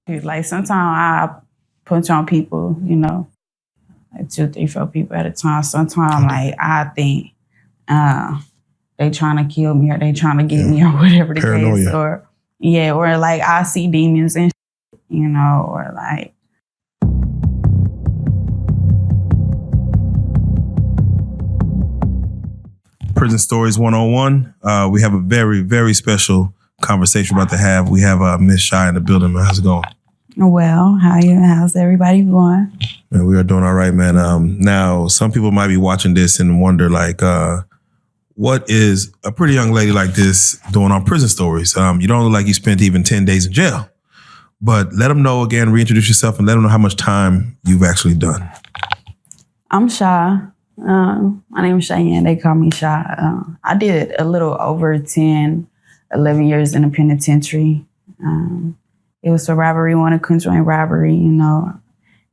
Like sometimes I punch on people, like 2, 3, 4 people at a time. Sometimes like I think they trying to kill me or they trying to get me or whatever the case. Or like I see demons and or like. Prison Stories 101. We have a very, very special conversation we're about to have. We have Miss Shy in the building, man. How's it going? Well, how's everybody going? Man, we are doing all right, man. Now, some people might be watching this and wonder, like, what is a pretty young lady like this doing on Prison Stories? You don't look like you spent even 10 days in jail. But let them know again, reintroduce yourself, and let them know how much time you've actually done. I'm Shy. My name is Cheyenne. They call me Shy. I did a little over 10, 11 years in the penitentiary. It was for robbery, one conjoined robbery,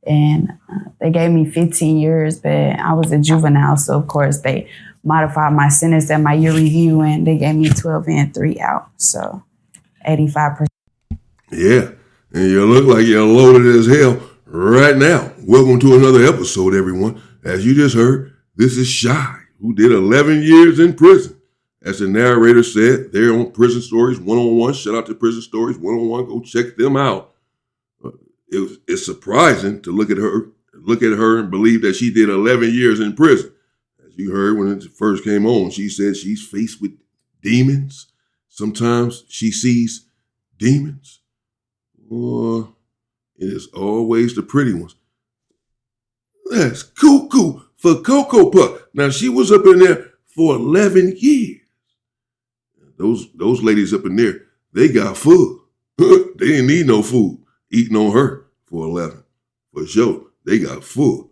and they gave me 15 years, but I was a juvenile. So, of course, they modified my sentence at my year review, and they gave me 12 in, 3 out. So, 85%. Yeah, and you look like you're loaded as hell right now. Welcome to another episode, everyone. As you just heard, this is Shy, who did 11 years in prison. As the narrator said, they're on Prison Stories 101. Shout out to Prison Stories 101. Go check them out. It's surprising to look at her and believe that she did 11 years in prison. As you heard when it first came on, she said she's faced with demons. Sometimes she sees demons. Or it is always the pretty ones. That's cuckoo for Cocoa Puff. Now, she was up in there for 11 years. Those ladies up in there, they got food. They didn't need no food. Eating on her for 11. For sure, they got food.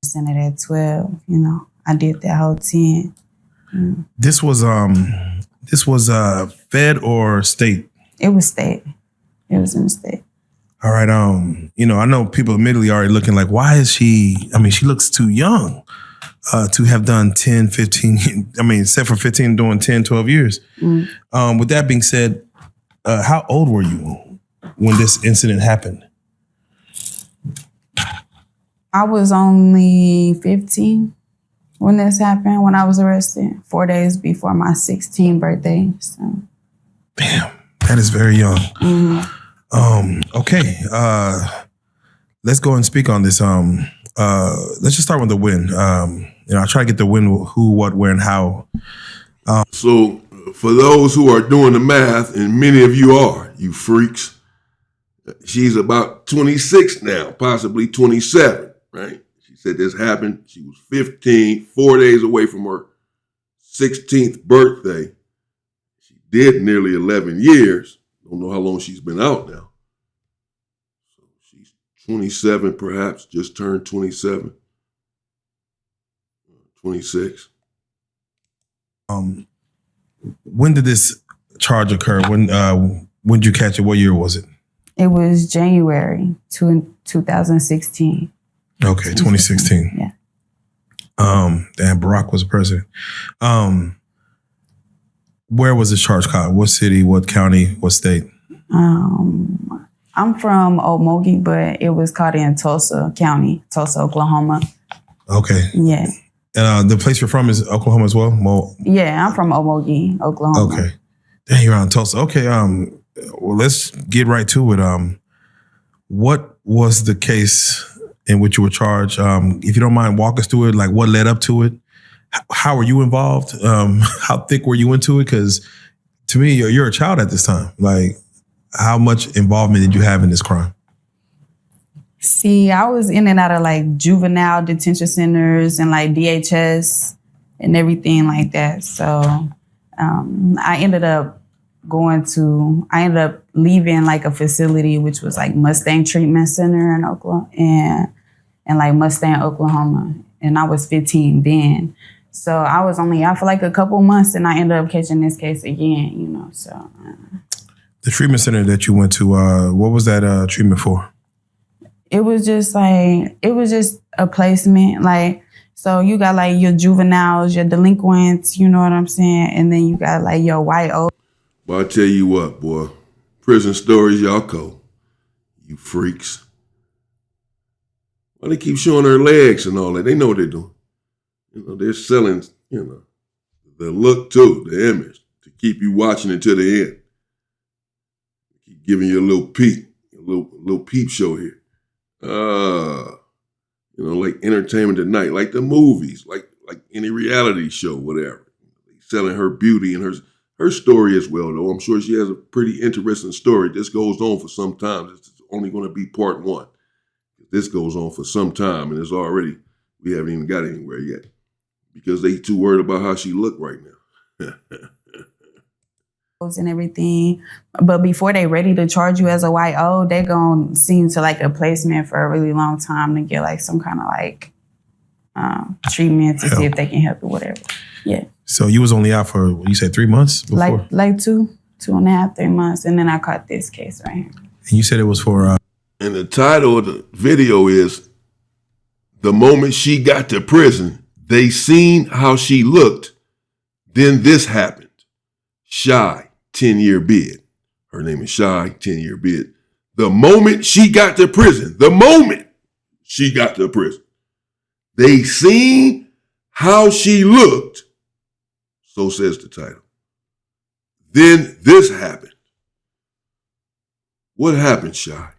Sent it at 12, I did that whole 10. This was fed or state? It was state. It was in the state. All right. I know people immediately already looking like, why is she looks too young to have done 10, 15, except for 15, doing 10, 12 years. With that being said, how old were you when this incident happened? I was only 15 when this happened, when I was arrested, 4 days before my 16th birthday. So. Damn, that is very young. Okay. Let's go and speak on this. Let's just start with the win. I try to get the win, who, what, where, and how. So for those who are doing the math, and many of you are, you freaks, she's about 26 now, possibly 27, right? She said this happened. She was 15, 4 days away from her 16th birthday. She did nearly 11 years. Don't know how long she's been out now. So she's 27, perhaps, just turned 27, 26. When did this charge occur? When did you catch it? What year was it? It was January 2016. Okay, 2016. Yeah. And Barack was the president. Where was this charge caught? What city, what county, what state? I'm from Omogi, but it was caught in Tulsa County, Tulsa, Oklahoma. Okay. Yeah. And the place you're from is Oklahoma as well? Yeah, I'm from Omogi, Oklahoma. Okay. Dang, you're on Tulsa. Okay. Well, let's get right to it. What was the case in which you were charged? If you don't mind, walk us through it. Like, what led up to it? How were you involved? How thick were you into it? Because to me, you're a child at this time. Like, how much involvement did you have in this crime? See, I was in and out of like juvenile detention centers and like DHS and everything like that. So I ended up leaving like a facility, which was like Mustang Treatment Center in Oklahoma and like Mustang, Oklahoma. And I was 15 then. So I was only out for like a couple months and I ended up catching this case again, so. The treatment center that you went to, what was that treatment for? It was just a placement. Like, so you got like your juveniles, your delinquents, you know what I'm saying? And then you got like your white old. Well, I tell you what, boy, Prison Stories, y'all cold. You freaks. Why they keep showing her legs and all that? They know what they're doing. You know, they're selling, you know, the look too, the image, to keep you watching until the end. Keep giving you a little peek, a little peep show here. You know, like Entertainment Tonight, like the movies, like any reality show, whatever. Selling her beauty and her story as well, though. I'm sure she has a pretty interesting story. This goes on for some time. It's only going to be part one. This goes on for some time, and we haven't even got anywhere yet because they too worried about how she look right now. And everything, but before they ready to charge you as a YO, they gonna send to like a placement for a really long time to get like some kind of like treatment to see if they can help or whatever. Yeah. So you was only out for, what you said, 3 months before? Like 2.5, 3 months, and then I caught this case right here. And you said it was for... And the title of the video is, "The Moment She Got to Prison, They Seen How She Looked, Then This Happened. Shy, 10-year bid." Her name is Shy, 10-year bid. The moment she got to prison, they seen how she looked. So says the title. Then this happened. What happened, Shy?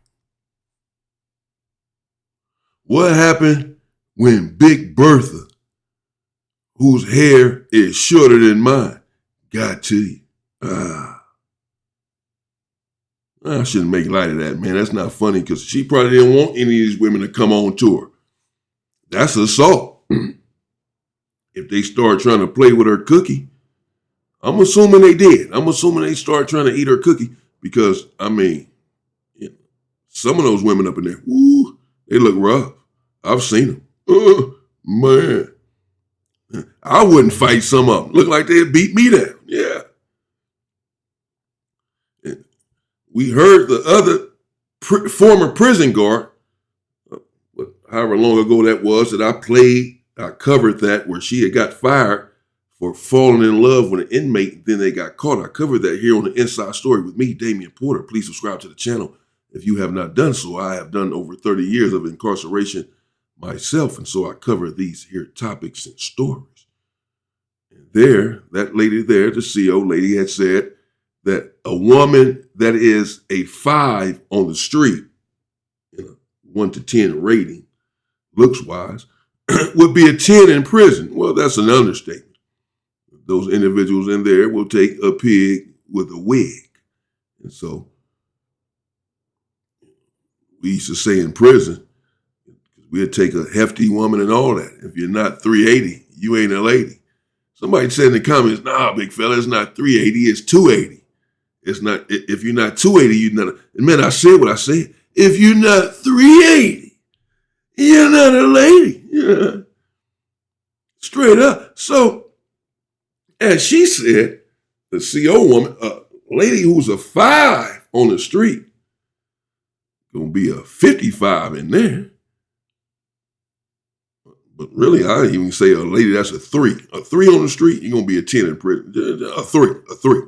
What happened when Big Bertha, whose hair is shorter than mine, got to you? I shouldn't make light of that, man. That's not funny because she probably didn't want any of these women to come on to her. That's assault. If they start trying to play with her cookie, I'm assuming they did. I'm assuming they start trying to eat her cookie because, I mean, some of those women up in there, woo, they look rough. I've seen them. Man. I wouldn't fight some of them. Look like they'd beat me down. Yeah. And we heard the other former prison guard, however long ago that was, that I covered that where she had got fired for falling in love with an inmate. Then they got caught. I covered that here on the Inside Story with me, Damian Porter. Please subscribe to the channel if you have not done so. I have done over 30 years of incarceration myself, and so I cover these here topics and stories. And there, that lady there, the CO lady, had said that a woman that is a 5 on the street, in a 1 to 10 rating, looks wise, would be a 10 in prison. Well, that's an understatement. Those individuals in there will take a pig with a wig. And so we used to say in prison, we'd take a hefty woman and all that. If you're not 380, you ain't a lady. Somebody said in the comments, "Nah, big fella, it's not 380, it's 280. It's not, if you're not 280, you're not." And man, I said what I said. If you're not 380, you're not a lady. Yeah. Straight up. So, as she said, the CO woman, a lady who's a 5 on the street, gonna be a 55 in there. But really, I didn't even say a lady that's a 3. A 3 on the street, you're going to be a 10 in prison. A 3.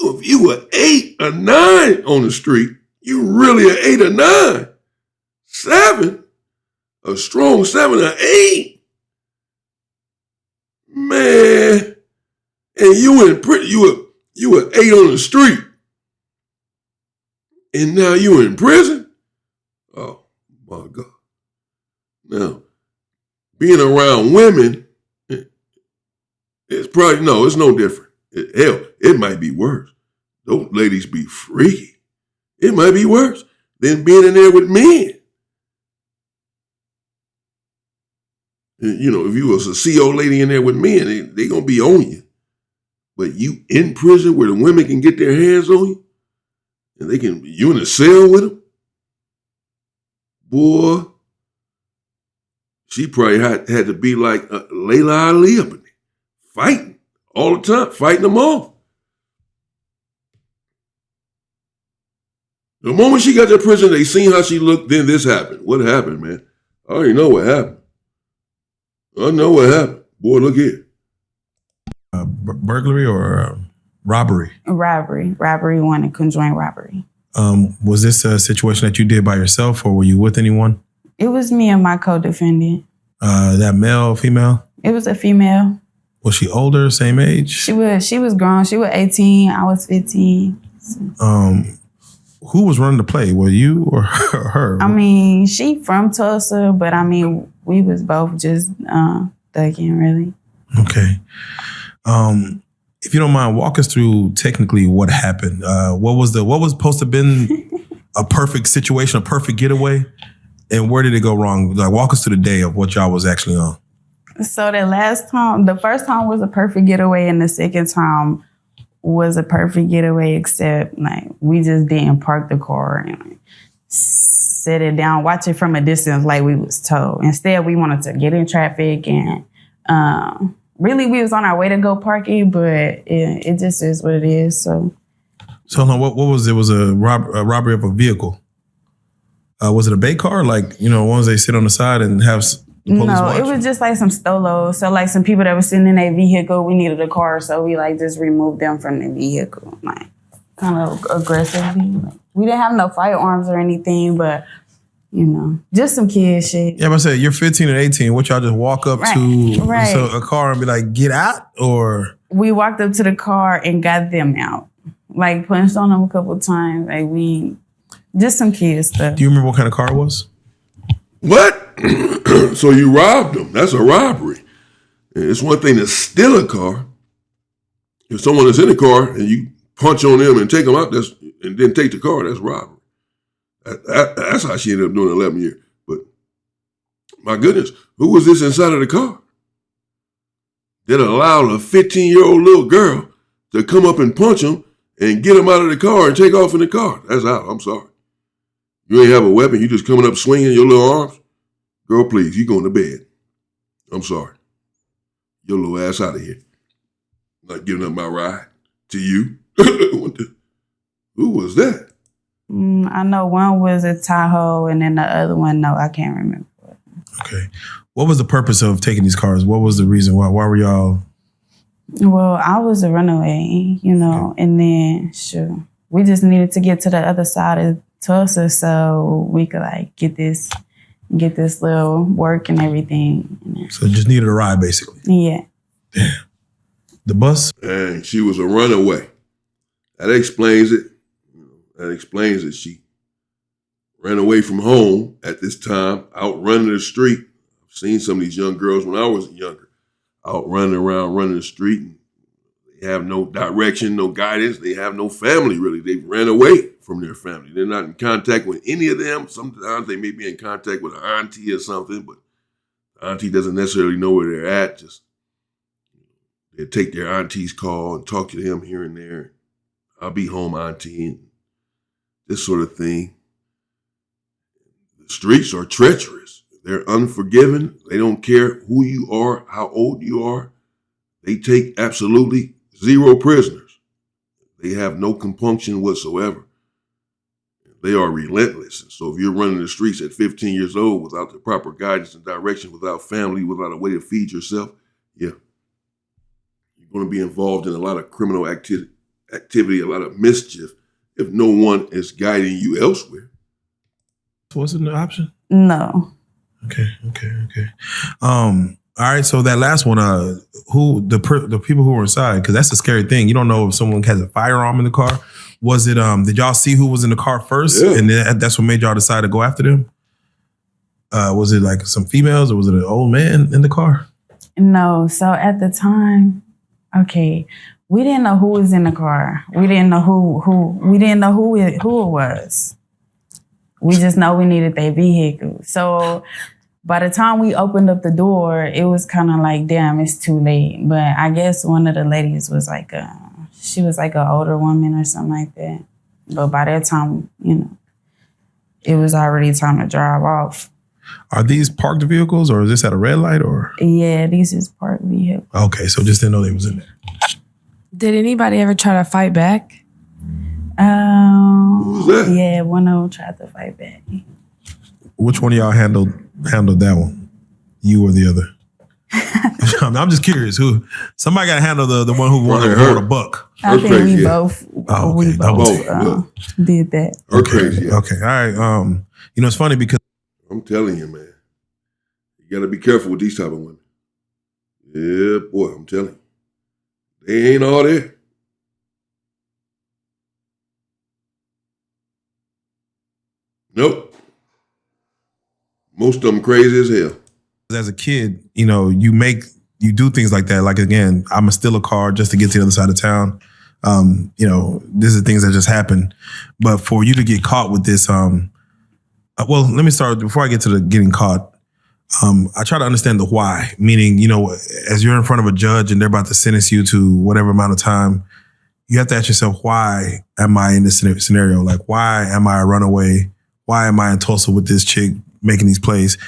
If you were 8 or 9 on the street, you really an 8 or 9. 7, a strong 7 or 8. Man, and you in prison, you were 8 on the street. And now you in prison? Oh, my God. Now, being around women, it's probably, no, it's no different. Hell, it might be worse. Those ladies be freaky. It might be worse than being in there with men. You know, if you was a CO lady in there with men, they going to be on you. But you in prison where the women can get their hands on you, and you in a cell with them, boy, she probably had to be like Layla Ali up in there, fighting all the time, fighting them off. The moment she got to prison, they seen how she looked, then this happened. What happened, man? I already know what happened. I know what happened. Boy, look here. Burglary or robbery? Robbery, 1 and conjoined robbery. Was this a situation that you did by yourself, or were you with anyone? It was me and my co-defendant. That male, female? It was a female. Was she older, same age? She was grown. She was 18. I was 15. Who was running the play? Were you or her? I mean, she from Tulsa, but I mean, we was both just thugging, really. Okay. If you don't mind, walk us through technically what happened. What was supposed to have been a perfect situation, a perfect getaway, and where did it go wrong? Like, walk us through the day of what y'all was actually on. So the first time was a perfect getaway, and the second time was a perfect getaway, except like we just didn't park the car and like, sit it down, watch it from a distance like we was told. Instead, we wanted to get in traffic and really we was on our way to go park it, but it just is what it is. So what was it? Was a robbery of a vehicle? Was it a bay car? Like, ones they sit on the side and have the police watch? It was just like some stolos. So like some people that were sitting in a vehicle, we needed a car, so we like just removed them from the vehicle, like kind of aggressively. Like, we didn't have no firearms or anything, but just some kid shit. Yeah, but I said you're 15 and 18. What y'all just walk up to a car and be like, get out? Or we walked up to the car and got them out. Like punched on them a couple of times. Like just some kid stuff. Do you remember what kind of car it was? What? So you robbed them. That's a robbery. And it's one thing to steal a car. If someone is in the car and you punch on them and take them out, and then take the car, that's robbery. That's how she ended up doing 11 years. But my goodness, who was this inside of the car that allowed a 15-year-old little girl to come up and punch him and get him out of the car and take off in the car? That's out. I'm sorry. You ain't have a weapon. You just coming up swinging your little arms. Girl, please, you going to bed. I'm sorry. Your little ass out of here. Not giving up my ride to you. Who was that? I know one was a Tahoe, and then the other one, no, I can't remember. Okay. What was the purpose of taking these cars? What was the reason? Why were y'all? Well, I was a runaway, and then we just needed to get to the other side of Tulsa so we could like get this little work and everything. So just needed a ride, basically. Yeah. Damn. The bus? And she was a runaway. That explains it. That explains that she ran away from home at this time, out running the street. I've seen some of these young girls when I was younger, out running around, running the street. And they have no direction, no guidance. They have no family, really. They ran away from their family. They're not in contact with any of them. Sometimes they may be in contact with an auntie or something, but the auntie doesn't necessarily know where they're at. Just they take their auntie's call and talk to them here and there. I'll be home, auntie, and this sort of thing. The streets are treacherous. They're unforgiving. They don't care who you are, how old you are. They take absolutely zero prisoners. They have no compunction whatsoever. They are relentless. So if you're running the streets at 15 years old without the proper guidance and direction, without family, without a way to feed yourself, you're going to be involved in a lot of criminal activity, a lot of mischief, if no one is guiding you elsewhere. Wasn't an option? No. Okay. All right. So that last one, who the people who were inside? Because that's a scary thing. You don't know if someone has a firearm in the car. Was it? Did y'all see who was in the car first, and then that's what made y'all decide to go after them? Was it like some females, or was it an old man in the car? No. So at the time, we didn't know who was in the car. We didn't know who it was. We just know we needed their vehicle. So by the time we opened up the door, it was kind of like, damn, it's too late. But I guess one of the ladies was like she was like an older woman or something like that. But by that time, it was already time to drive off. Are these parked vehicles, or is this at a red light, or? Yeah, these is parked vehicles. Okay, so just didn't know they was in there. Did anybody ever try to fight back? Who was that? Yeah, one of them tried to fight back. Which one of y'all handled that one? You or the other? I'm just curious. Who? Somebody got to handle the one who wanted a buck. I think crazy, we yeah. both Oh, okay. we both Both, did that. Her crazy. Yeah. Okay. All right. It's funny because I'm telling you, man. You got to be careful with these type of women. Yeah, boy, I'm telling you. They ain't all there. Nope. Most of them crazy as hell. as a kid, you do things like that. Like, again, I'm gonna steal a car just to get to the other side of town. These are things that just happen. But for you to get caught with this, well, let me start before I get to the getting caught. I try to understand the why, meaning, as you're in front of a judge and they're about to sentence you to whatever amount of time, you have to ask yourself, why am I in this scenario? Like, why am I a runaway? Why am I in Tulsa with this chick making these plays?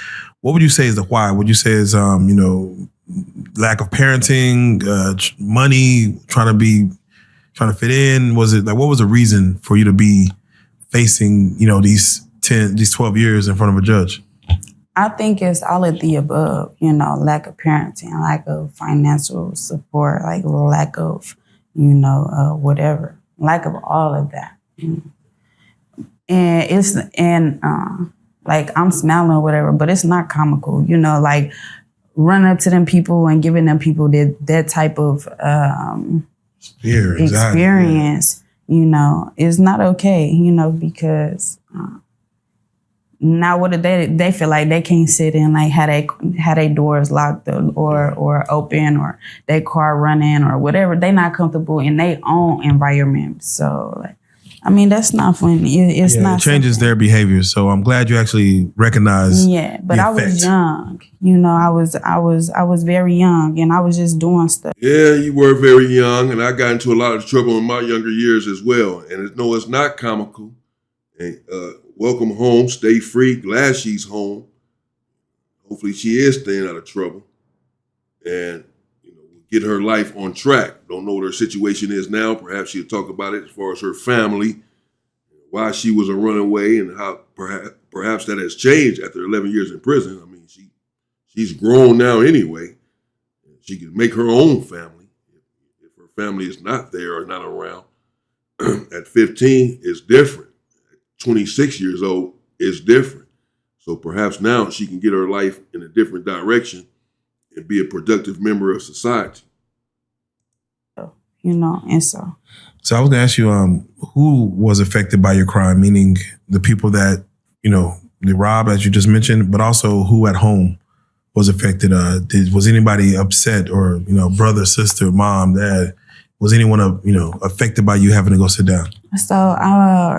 What would you say is the why? Would you say is, lack of parenting, money, trying to fit in? Was it like, what was the reason for you to be facing, these 12 years in front of a judge? I think it's all of the above, lack of parenting, lack of financial support, like lack of, whatever, lack of all of that. And like I'm smiling or whatever, but it's not comical, like running up to them people and giving them people that type of experience, is not okay, because now what they feel like they can't sit in, like had they doors locked or open or their car running or whatever. They not comfortable in their own environment. So that's not funny. It's not. It changes their behavior. So I'm glad you actually recognize. Yeah, but I was young. I was very young and I was just doing stuff. Yeah, you were very young, and I got into a lot of trouble in my younger years as well. And no, it's not comical. And welcome home, stay free. Glad she's home. Hopefully, she is staying out of trouble, and get her life on track. Don't know what her situation is now. Perhaps she'll talk about it as far as her family, why she was a runaway, and how perhaps that has changed after 11 years in prison. I mean, she's grown now anyway. She can make her own family if her family is not there or not around. At 15, it's different. At 26 years old, it's different. So perhaps now she can get her life in a different direction and be a productive member of society. And so. So I was going to ask you, who was affected by your crime, meaning the people that, they robbed, as you just mentioned, but also who at home was affected? Was anybody upset or, brother, sister, mom, dad? Was anyone, affected by you having to go sit down? So,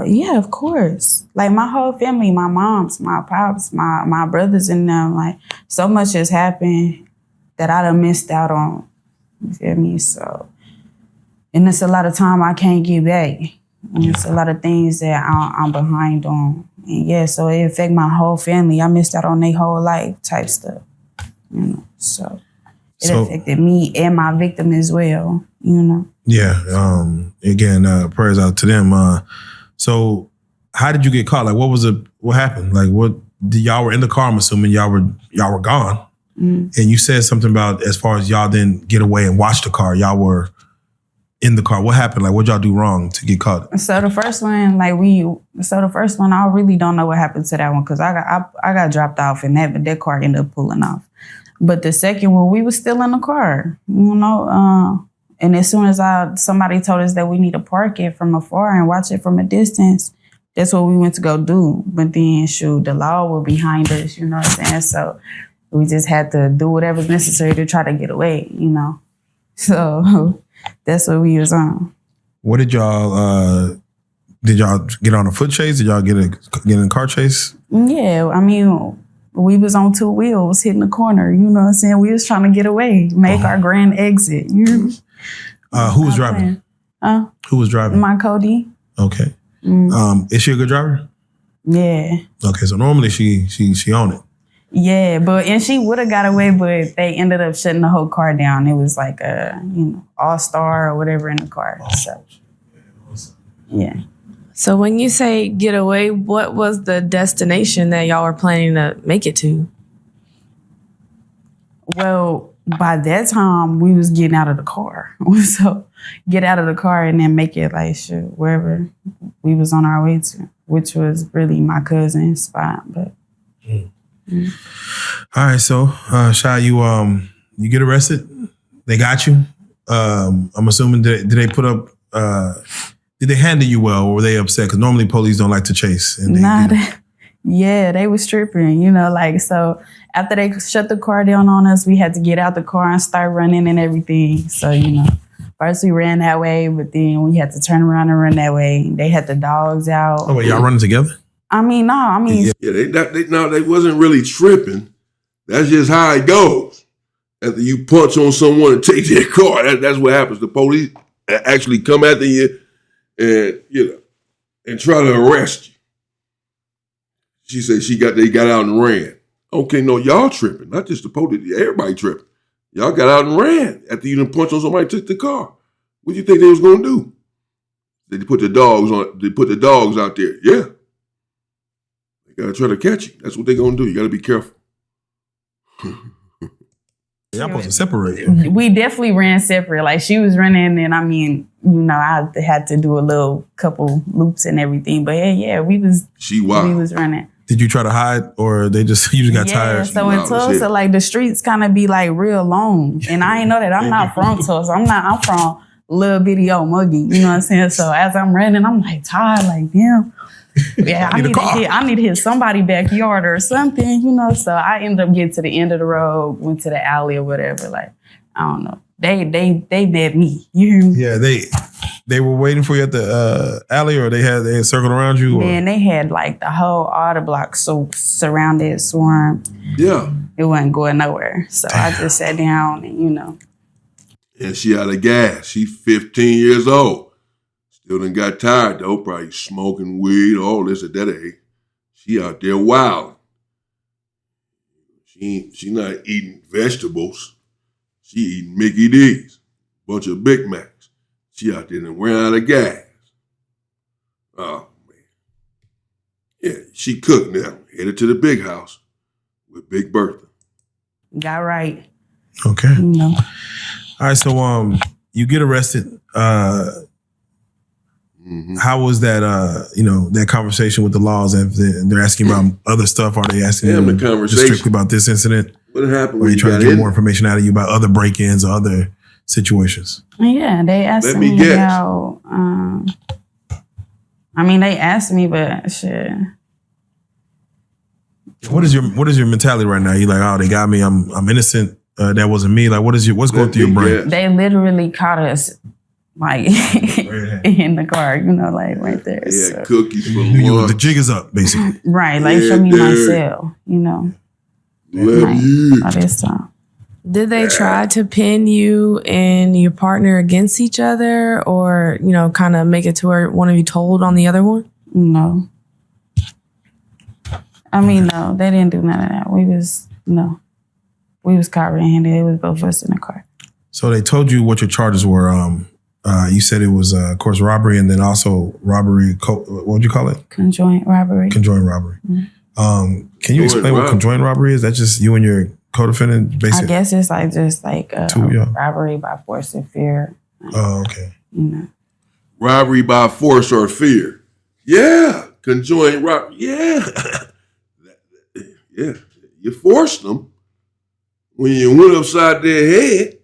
yeah, of course. Like my whole family, my moms, my pops, my brothers and them, like so much has happened that I done missed out on. You feel me? So, and it's a lot of time I can't get back. And it's a lot of things that I'm behind on. And yeah, so it affect my whole family. I missed out on their whole life type stuff. So it affected me and my victim as well, Yeah. Again, prayers out to them. So how did you get caught? Like, what happened? Like, y'all were in the car, I'm assuming y'all were gone. Mm. And you said something about as far as y'all didn't get away and watch the car, y'all were in the car. What happened? Like, what'd y'all do wrong to get caught? So the first one, I really don't know what happened to that one because I got dropped off and that car ended up pulling off. But the second one, we was still in the car, and as soon as somebody told us that we need to park it from afar and watch it from a distance, that's what we went to go do. But then, the law was behind us, you know what I'm saying? So we just had to do whatever's necessary to try to get away, So that's what we was on. What did y'all get on a foot chase? Did y'all get in a car chase? Yeah, I mean, we was on two wheels hitting the corner, you know what I'm saying? We was trying to get away, make our grand exit. Who was driving? Who was driving? My Cody. Okay. Is she a good driver? Yeah. Okay, so normally she own it. Yeah, and she would have got away, but they ended up shutting the whole car down. It was like a, All-Star or whatever in the car. So, yeah. So when you say get away, what was the destination that y'all were planning to make it to? Well, by that time, we was getting out of the car. So get out of the car and then make it like wherever we was on our way to, which was really my cousin's spot. But All right, so Shy, you get arrested. They got you. I'm assuming did they put up? Did they handle you well, or were they upset? Because normally police don't like to chase. And they was stripping. So after they shut the car down on us, we had to get out the car and start running and everything. So first we ran that way, but then we had to turn around and run that way. They had the dogs out. Oh, wait, y'all running together? They wasn't really tripping. That's just how it goes. After you punch on someone and take their car, that's what happens. The police actually come after you and try to arrest you. She said they got out and ran. Okay, no, y'all tripping, not just the police. Everybody tripping. Y'all got out and ran after you done punched on somebody and took the car. What do you think they was gonna do? They put the dogs on. They put the dogs out there. Yeah, they gotta try to catch you. That's what they gonna do. You gotta be careful. Y'all supposed to separate. We definitely ran separate. Like she was running, and I had to do a couple loops and everything. But yeah, we was running. Did you try to hide, or you just got tired? So in Tulsa, like the streets kind of be like real long, and I ain't know that. I'm not from Tulsa. I'm from little bitty old Muggy. You know what I'm saying? So as I'm running, I'm like tired, like damn. Yeah, I need to hit somebody's backyard or something, So I ended up getting to the end of the road, went to the alley or whatever. Like I don't know. They met me. You hear me? Yeah, they were waiting for you at the alley, or they had circled around you. Man, they had like all the blocks surrounded, swarmed. Yeah, it wasn't going nowhere. So I just sat down and And she out of gas. She 15 years old. Still done got tired though, probably smoking weed, all this at that age. She out there wild. She not eating vegetables. She eating Mickey D's, bunch of Big Macs. She out there and ran out of gas. Oh man. Yeah, she cooked now. Headed to the big house with Big Bertha. Got right. Okay. All right, so you get arrested. How was that? That conversation with the laws? They're asking about other stuff. Are they asking you just strictly about this incident? What happened? Or are you trying to get more information out of you about other break-ins or other situations? Yeah, they asked me about. They asked me, but shit. What is your mentality right now? You like, oh, they got me. I'm innocent. That wasn't me. Like, what's going through your brain? They literally caught us. Like in the car, like right there. Yeah, so. Cookies for lunch. The jig is up, basically. Right, like show me my cell, Love you. All this time. Did they try to pin you and your partner against each other, or kind of make it to where one of you told on the other one? No. No, they didn't do none of that. We was caught red-handed. It was both of us in the car. So they told you what your charges were. You said it was, of course, robbery, and then also robbery. What would you call it? Conjoined robbery. Conjoined robbery. Mm-hmm. Can you explain what conjoined robbery is? That's just you and your co-defendant, basically. I guess it's like robbery by force and fear. Oh, okay. Robbery by force or fear. Yeah, conjoined robbery. Yeah, yeah. You forced them when you went upside their head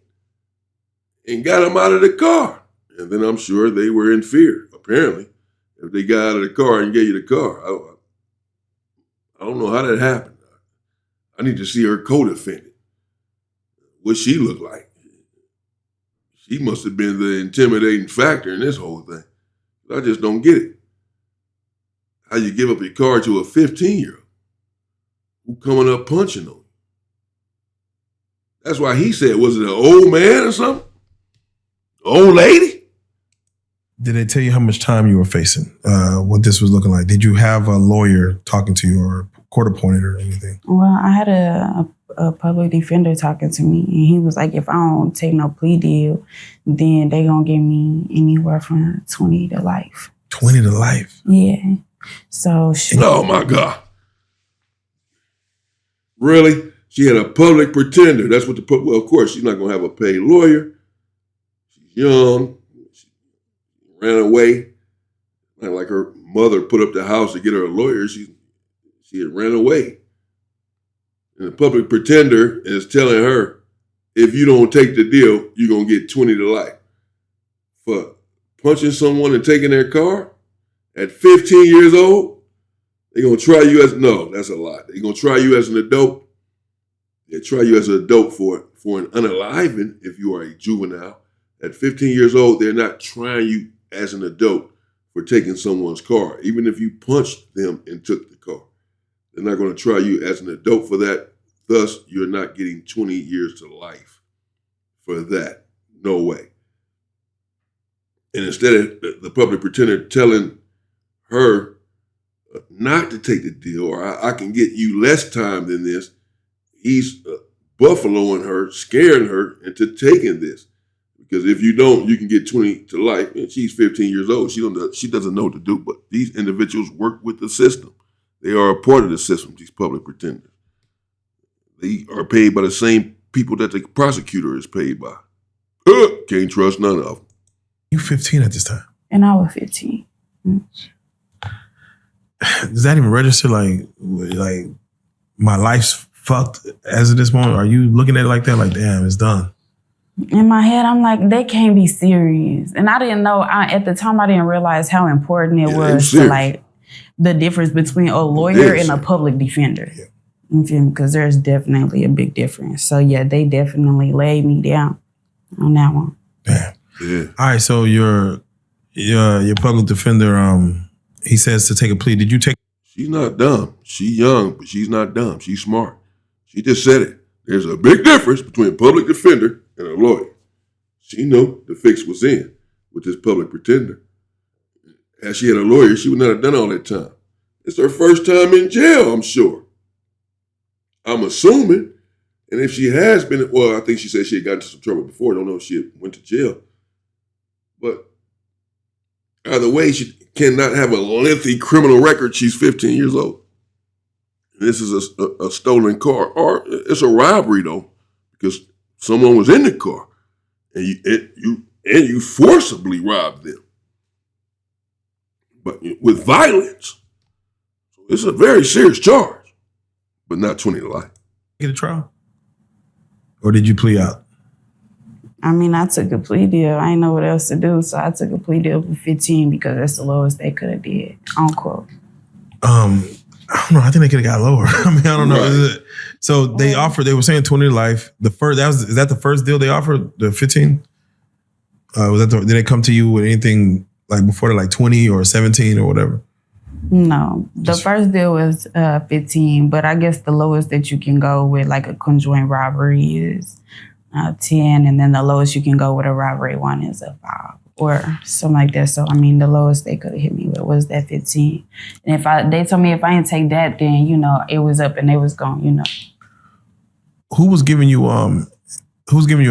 and got them out of the car. And then I'm sure they were in fear, apparently, if they got out of the car and gave you the car. I don't know how that happened. I need to see her co-defendant. What she looked like. She must have been the intimidating factor in this whole thing. I just don't get it. How you give up your car to a 15-year-old who coming up punching on you. That's why he said, was it an old man or something? Old lady? Did they tell you how much time you were facing? What this was looking like? Did you have a lawyer talking to you or court appointed or anything? Well, I had a public defender talking to me, and he was like, if I don't take no plea deal, then they gonna give me anywhere from 20 to life. 20 to life? Yeah. So shit. Oh my God. Really? She had a public pretender. That's what well, of course, she's not going to have a paid lawyer. She's young. She ran away. Not like her mother put up the house to get her a lawyer. She had ran away. And the public pretender is telling her, if you don't take the deal, you're going to get 20 to life. For punching someone and taking their car at 15 years old, they're going to try you as, no, that's a lie. They're going to try you as an adult. They try you as an adult for an unaliving if you are a juvenile. At 15 years old, they're not trying you as an adult for taking someone's car, even if you punched them and took the car. They're not going to try you as an adult for that. Thus, you're not getting 20 years to life for that. No way. And instead of the public pretender telling her not to take the deal, or I can get you less time than this, he's buffaloing her, scaring her into taking this. Because if you don't, you can get 20 to life. And she's 15 years old. She doesn't know what to do. But these individuals work with the system. They are a part of the system, these public pretenders. They are paid by the same people that the prosecutor is paid by. Can't trust none of them. You 15 at this time? And I was 15. Does that even register? Like my life's fucked as of this moment? Are you looking at it like that? Like, damn, it's done. In my head, I'm like, they can't be serious. And I didn't know, at the time, I didn't realize how important it was to like the difference between a lawyer and a public defender. Yeah. You feel me? Because there's definitely a big difference. So yeah, they definitely laid me down on that one. Damn. Yeah. All right, so your public defender, he says to take a plea. Did you take? She's not dumb. She's young, but she's not dumb. She's smart. She just said it. There's a big difference between a public defender and a lawyer. She knew the fix was in with this public pretender. As she had a lawyer, she would not have done all that time. It's her first time in jail, I'm sure. I'm assuming. And if she has been, well, I think she said she had gotten into some trouble before. I don't know if she went to jail. But either way, she cannot have a lengthy criminal record. She's 15 years old. This is a stolen car. Or it's a robbery, though, because someone was in the car and you forcibly robbed them. But with violence. So it's a very serious charge, but not 20 to life. Get a trial? Or did you plea out? I mean, I took a plea deal. I didn't know what else to do, so I took a plea deal for 15 because that's the lowest they could have did. Unquote. I don't know. I think they could have got lower. I mean, I don't know. Right. So they offered. They were saying 20 to life. Is that the first deal they offered? The 15. Did they come to you with anything like before that, like 20 or 17 or whatever? No, the first deal was 15, but I guess the lowest that you can go with like a conjoined robbery is 10, and then the lowest you can go with a robbery one is a 5 or something like that. So I mean, the lowest they could have hit me with was that 15. And they told me if I didn't take that, then it was up and they was gone. Who was giving you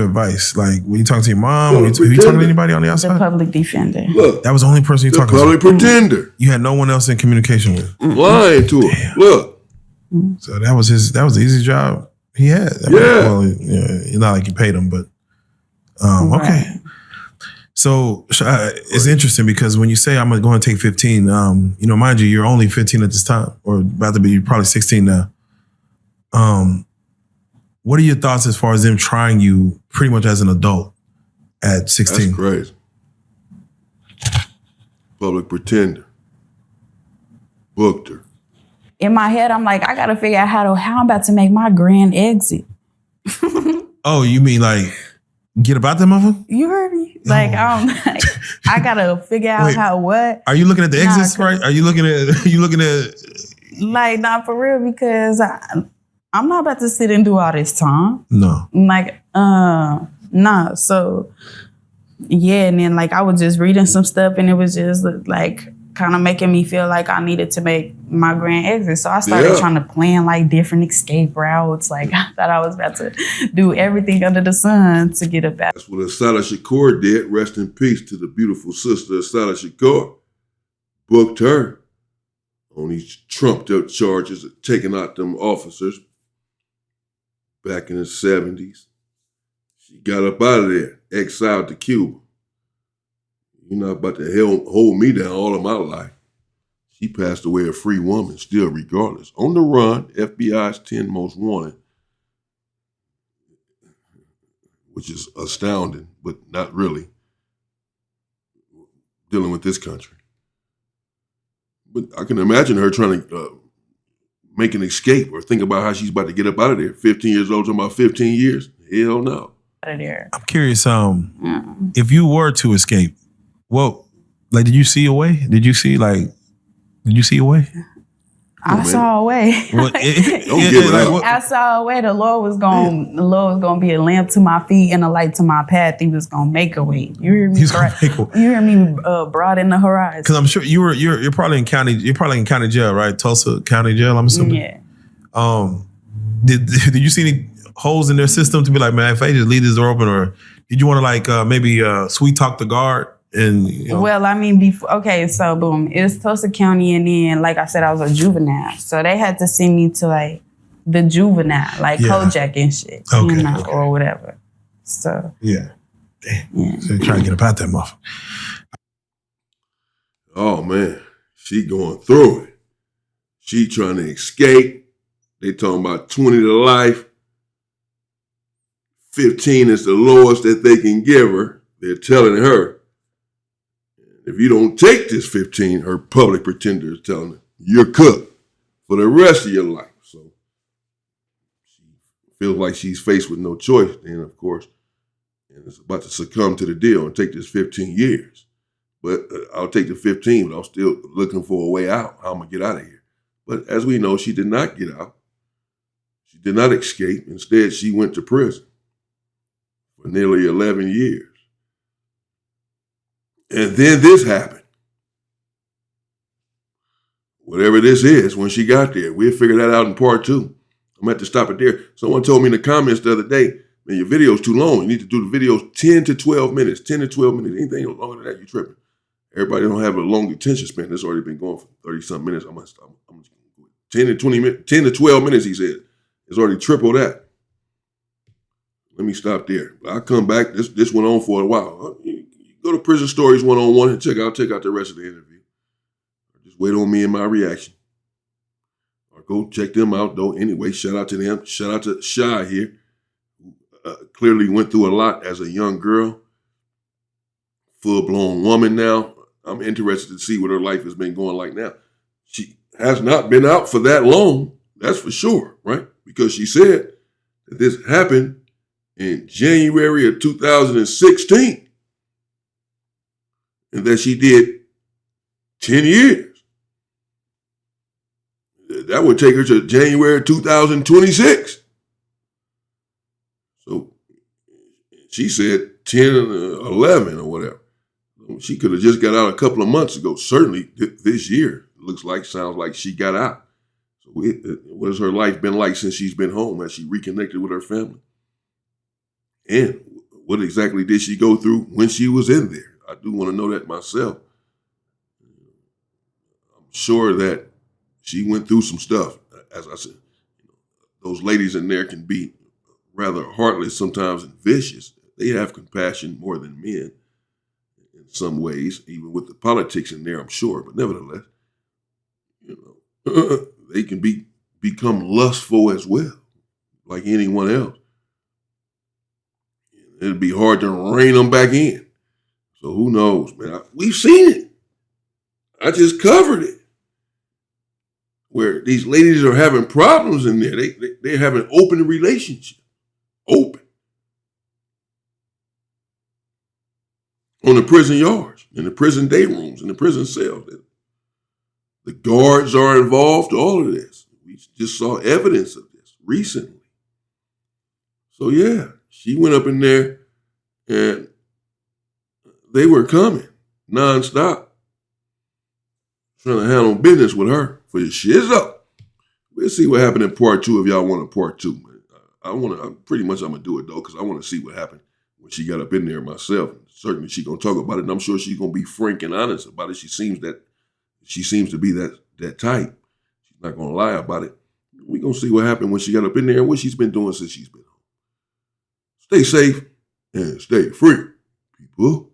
advice? Like, were you talking to your mom? Were you talking to anybody on the outside? The public defender. Look, that was the only person you talking to. The public pretender. You had no one else in communication with. Lying to her. Damn. Look. So that was the easy job he had. It's not like you paid him, but okay. So it's interesting because when you say I'm going to take 15, mind you, you're only 15 at this time, or about to be probably 16 now. What are your thoughts as far as them trying you pretty much as an adult at 16? That's crazy. Public pretender. Booked her. In my head, I'm like, I got to figure out how I'm about to make my grand exit. Oh, you mean like get about that motherfucker? You heard me? Like, I got to figure out what. Are you looking at the exits, right? Are you looking at? Like, not for real, because I'm not about to sit and do all this time. No. Like, nah. So, yeah. And then, like, I was just reading some stuff and it was just, like, kind of making me feel like I needed to make my grand exit. So I started trying to plan, like, different escape routes. Like, I thought I was about to do everything under the sun to get about. That's what Asada Shakur did. Rest in peace to the beautiful sister, Asada Shakur. Booked her on these trumped up charges of taking out them officers. back in the 70s. She got up out of there, exiled to Cuba. You're not about to hold me down all of my life. She passed away a free woman, still regardless. On the run, FBI's 10 most wanted, which is astounding, but not really, dealing with this country. But I can imagine her trying to make an escape or think about how she's about to get up out of there. 15 years old, talking about 15 years? Hell no. Out of there. I'm curious, if you were to escape, did you see a way? Did you see a way? I saw a way. Don't give it up. I saw a way. The Lord was gonna be a lamp to my feet and a light to my path. He was gonna make a way. You hear me? You hear me? Broaden the horizon. Because I'm sure you're probably in county. You're probably in county jail, right? Tulsa County Jail. I'm assuming. Yeah. Did you see any holes in their system to be like, man, if I just leave this door open, or did you want to maybe sweet talk the guard? And Well, I mean, so boom, it's Tulsa County, and then like I said, I was a juvenile, so they had to send me to the juvenile, Kojak and shit, or whatever. So yeah, damn. So trying to get up out that motherfucker. Oh man, she going through it. She trying to escape. They talking about 20 to life. 15 is the lowest that they can give her. They're telling her, if you don't take this 15, her public pretender is telling her, you're cooked for the rest of your life. So she feels like she's faced with no choice then, of course, and is about to succumb to the deal and take this 15 years. But I'll take the 15, but I'm still looking for a way out. How I'm going to get out of here. But as we know, she did not get out. She did not escape. Instead, she went to prison for nearly 11 years. And then this happened. Whatever this is, when she got there, we'll figure that out in part 2. I'm going to have to stop it there. Someone told me in the comments the other day, man, your video's too long. You need to do the videos 10 to 12 minutes. 10 to 12 minutes. Anything longer than that, you're tripping. Everybody don't have a long attention span. That's already been going for 30-something minutes. I'm 10 to 20 minutes, 10 to 12 minutes, he said. It's already triple that. Let me stop there. I'll come back. This went on for a while. You go to Prison Stories 101 and check out the rest of the interview. Just wait on me and my reaction. Or go check them out, though. Anyway, shout out to them. Shout out to Shy here, who clearly went through a lot as a young girl. Full-blown woman now. I'm interested to see what her life has been going like now. She has not been out for that long, that's for sure, right? Because she said that this happened in January of 2016 and that she did 10 years. That would take her to January 2026. So she said 10 and 11 or whatever. She could have just got out a couple of months ago. Certainly this year, sounds like she got out. So what has her life been like since she's been home? Has she reconnected with her family? And what exactly did she go through when she was in there? I do want to know that myself. I'm sure that she went through some stuff. As I said, those ladies in there can be rather heartless sometimes and vicious. They have compassion more than men in some ways, even with the politics in there, I'm sure. But nevertheless, they can become lustful as well, like anyone else. It'd be hard to rein them back in. So who knows, man? We've seen it. I just covered it. Where these ladies are having problems in there. They're having open relationship. Open. On the prison yards, in the prison day rooms, in the prison cells. The guards are involved, all of this. We just saw evidence of this recently. So yeah, she went up in there and they were coming nonstop, trying to handle business with her for the shizzo. We'll see what happened in part 2 if y'all want a part 2. I'm gonna do it though, because I want to see what happened when she got up in there myself. Certainly she's gonna talk about it, and I'm sure she's gonna be frank and honest about it. She seems to be that type. She's not gonna lie about it. We're going to see what happened when she got up in there and what she's been doing since she's been home. Stay safe and stay free, people.